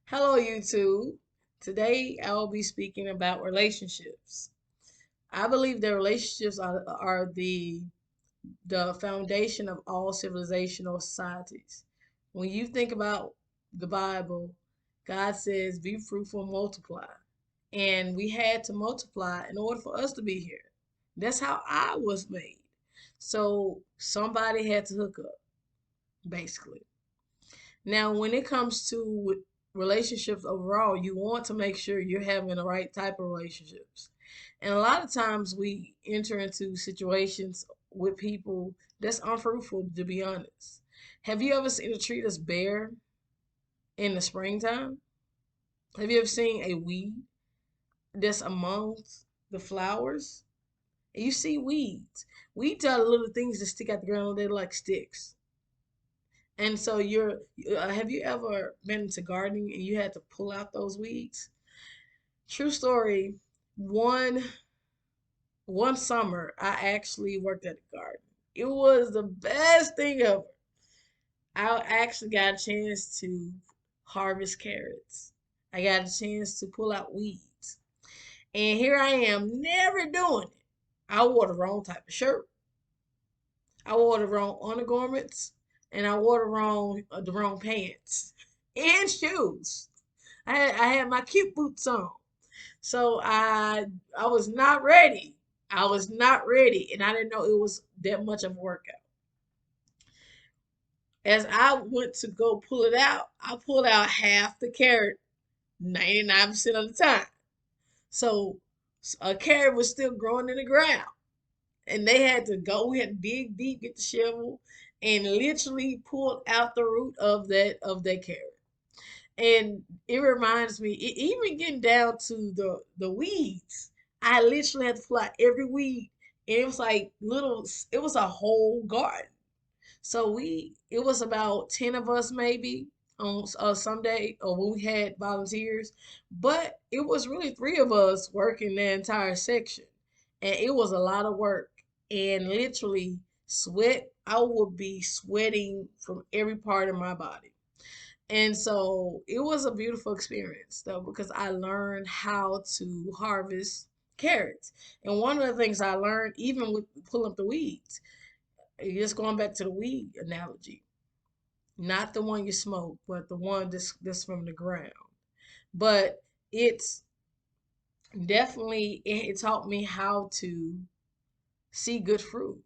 Hello, YouTube. Today I will be speaking about relationships. I believe that relationships are the foundation of all civilizational societies. When you think about the Bible, God says, "Be fruitful and multiply," and we had to multiply in order for us to be here. That's how I was made. So somebody had to hook up, basically. Now, when it comes to relationships overall, you want to make sure you're having the right type of relationships. And a lot of times we enter into situations with people that's unfruitful, to be honest. Have you ever seen a tree that's bare in the springtime? Have you ever seen a weed that's amongst the flowers? And you see weeds. Weeds are the little things that stick out the ground. They're like sticks. And so have you ever been into gardening and you had to pull out those weeds? True story. One one summer I actually worked at a garden. It was the best thing ever. I actually got a chance to harvest carrots. I got a chance to pull out weeds. And here I am never doing it. I wore the wrong type of shirt. I wore the wrong undergarments and I wore the wrong pants and shoes. I had my cute boots on. So I was not ready. I was not ready and I didn't know it was that much of a workout. As I went to go pull it out, I pulled out half the carrot 99% of the time. So a carrot was still growing in the ground. And they had to go, we had to dig deep, get the shovel, and literally pull out the root of that carrot. And it reminds me, even getting down to the weeds, I literally had to pull out every weed, and it was like little. It was a whole garden. So it was about 10 of us maybe on some day, or when we had volunteers, but it was really three of us working the entire section, and it was a lot of work, and literally sweat. I would be sweating from every part of my body. And so it was a beautiful experience though because I learned how to harvest carrots. And one of the things I learned, even with pulling up the weeds, just going back to the weed analogy, not the one you smoke, but the one that's from the ground. But it's definitely it taught me how to see good fruit.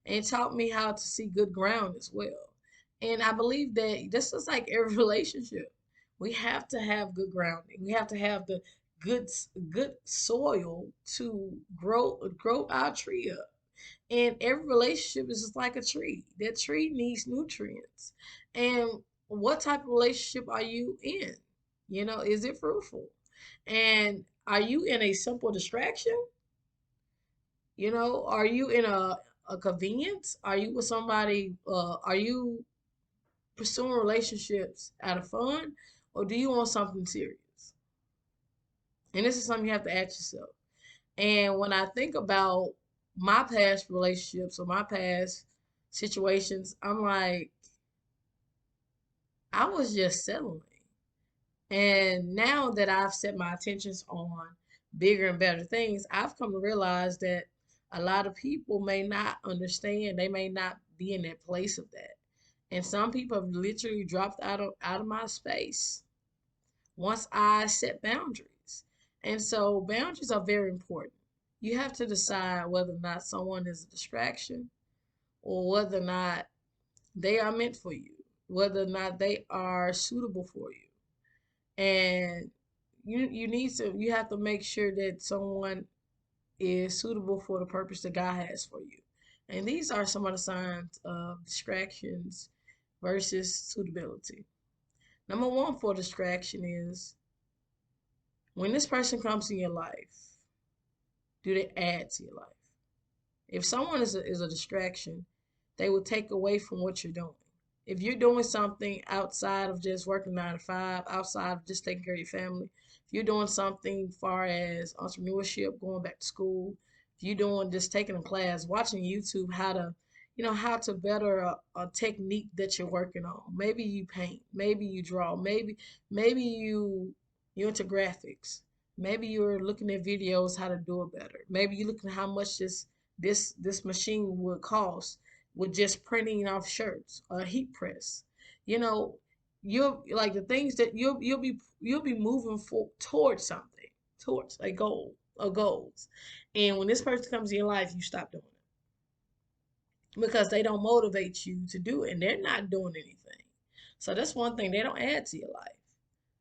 And it taught me how to see good ground as well. And I believe that this is like every relationship. We have to have good grounding. We have to have the good soil to grow our tree up. And every relationship is just like a tree. That tree needs nutrients. And what type of relationship are you in? Is it fruitful? And are you in a simple distraction? Are you in a convenience? Are you with somebody? Are you pursuing relationships out of fun? Or do you want something serious? And this is something you have to ask yourself. And when I think about my past relationships or my past situations, I'm like, I was just settling. And now that I've set my attentions on bigger and better things, I've come to realize that a lot of people may not understand. They may not be in that place of that. And some people have literally dropped out of my space once I set boundaries. And so boundaries are very important. You have to decide whether or not someone is a distraction or whether or not they are meant for you, whether or not they are suitable for you. And you have to make sure that someone is suitable for the purpose that God has for you. And these are some of the signs of distractions versus suitability. Number one for distraction is when this person comes in your life, do they add to your life? If someone is a distraction, they will take away from what you're doing. If you're doing something outside of just working 9 to 5, outside of just taking care of your family, if you're doing something far as entrepreneurship, going back to school, if you're doing just taking a class, watching YouTube how to, how to better a technique that you're working on. Maybe you paint, maybe you draw, maybe you're into graphics. Maybe you're looking at videos how to do it better. Maybe you're looking at how much this machine would cost with just printing off shirts or heat press. You know, you'll like the things that you'll be moving towards something, towards a goal, or goals. And when this person comes in your life, you stop doing it because they don't motivate you to do it and they're not doing anything. So that's one thing, they don't add to your life.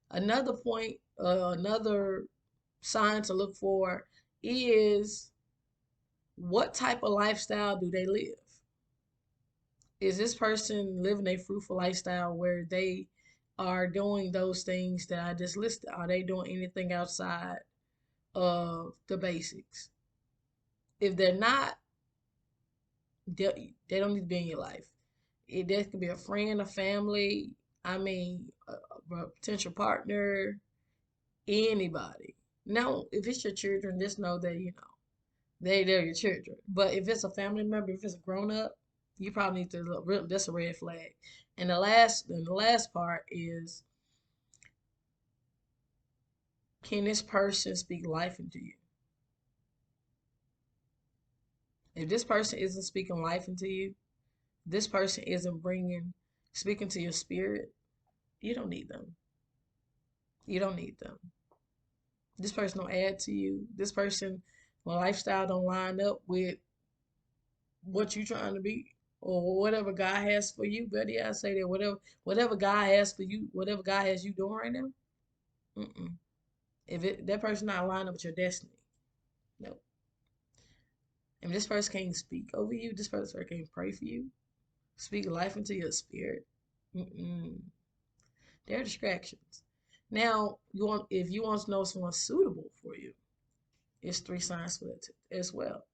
Another point, another sign to look for is what type of lifestyle do they live? Is this person living a fruitful lifestyle where they are doing those things that I just listed? Are they doing anything outside of the basics? If they're not, they don't need to be in your life. That could be a friend, a family, I mean, a potential partner, anybody. Now, if it's your children, just know that, they're your children. But if it's a family member, if it's a grown up, you probably need to look. That's a red flag. And the last part is, can this person speak life into you? If this person isn't speaking life into you, this person isn't speaking to your spirit, you don't need them. You don't need them. This person don't add to you. This person, well, lifestyle don't line up with what you trying to be or whatever God has for you. But yeah, I say that whatever God has for you, whatever God has you doing right now, mm-mm. That person not aligned up with your destiny, no. And this person can't speak over you. This person can't pray for you, speak life into your spirit. Mm-mm. They're distractions. Now, if you want to know someone's suitable for you, it's three signs for it as well.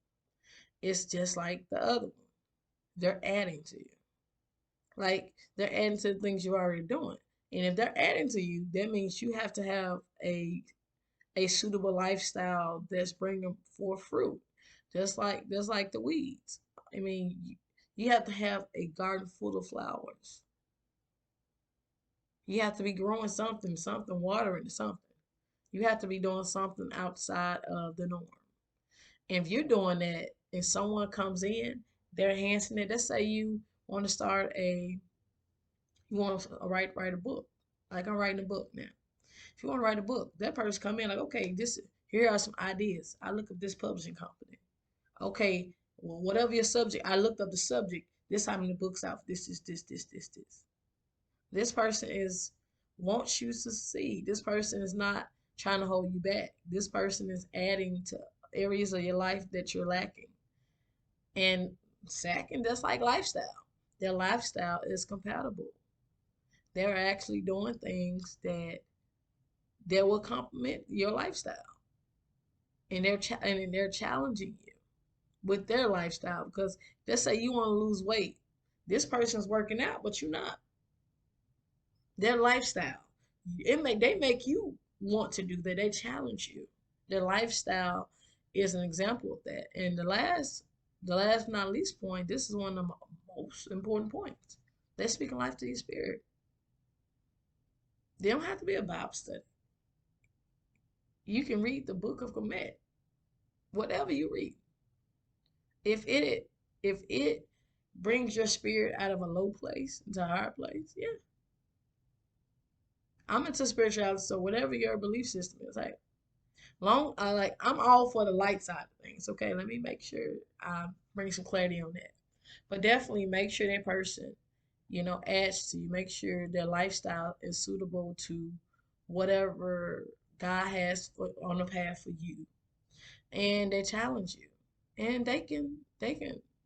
It's just like the other one. They're adding to you. Like they're adding to the things you're already doing. And if they're adding to you, that means you have to have a suitable lifestyle that's bringing forth fruit. Just like the weeds. I mean, you have to have a garden full of flowers. You have to be growing something, watering something. You have to be doing something outside of the norm. And if you're doing that and someone comes in, they're enhancing it. Let's say want to start a you want to write a book. Like I'm writing a book now. If you want to write a book, that person come in like, okay, here are some ideas. I look up this publishing company. Okay, well, whatever your subject, I looked up the subject. This how many books out. This. This person is wants you to succeed. This person is not trying to hold you back. This person is adding to areas of your life that you're lacking. And second, that's like lifestyle. Their lifestyle is compatible. They're actually doing things that will complement your lifestyle, and they're challenging you with their lifestyle. Because let's say you want to lose weight, this person's working out, but you're not. Their lifestyle, they make you want to do that. They challenge you. Their lifestyle is an example of that. And the last not least point, this is one of the most important points. They're speaking life to your spirit. They don't have to be a Bible study. You can read the book of Comet, whatever you read. If it brings your spirit out of a low place into a higher place, yeah. I'm into spirituality, so whatever your belief system is, like I'm all for the light side of things. Okay, let me make sure I bring some clarity on that. But definitely make sure that person, adds to you. Make sure their lifestyle is suitable to whatever God has on the path for you, and they challenge you, and they can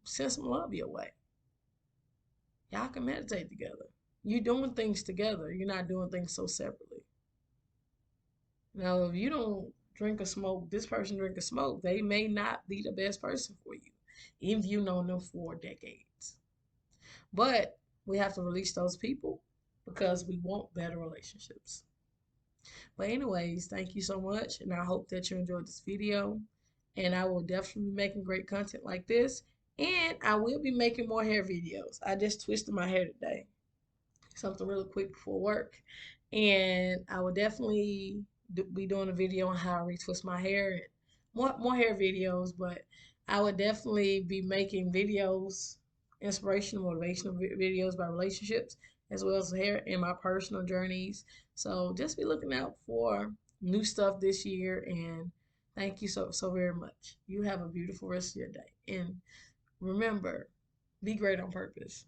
send some love your way. Y'all can meditate together. You're doing things together. You're not doing things so separately. Now, if you don't drink or smoke, this person drink or smoke, they may not be the best person for you, even if you've known them for decades. But we have to release those people because we want better relationships. But anyways, thank you so much, and I hope that you enjoyed this video. And I will definitely be making great content like this. And I will be making more hair videos. I just twisted my hair today, something really quick before work. And I will definitely be doing a video on how I retwist my hair and more hair videos. But I would definitely be making videos, inspirational, motivational videos about relationships as well as hair and my personal journeys. So just be looking out for new stuff this year. And thank you so very much. You have a beautiful rest of your day. And remember, be great on purpose.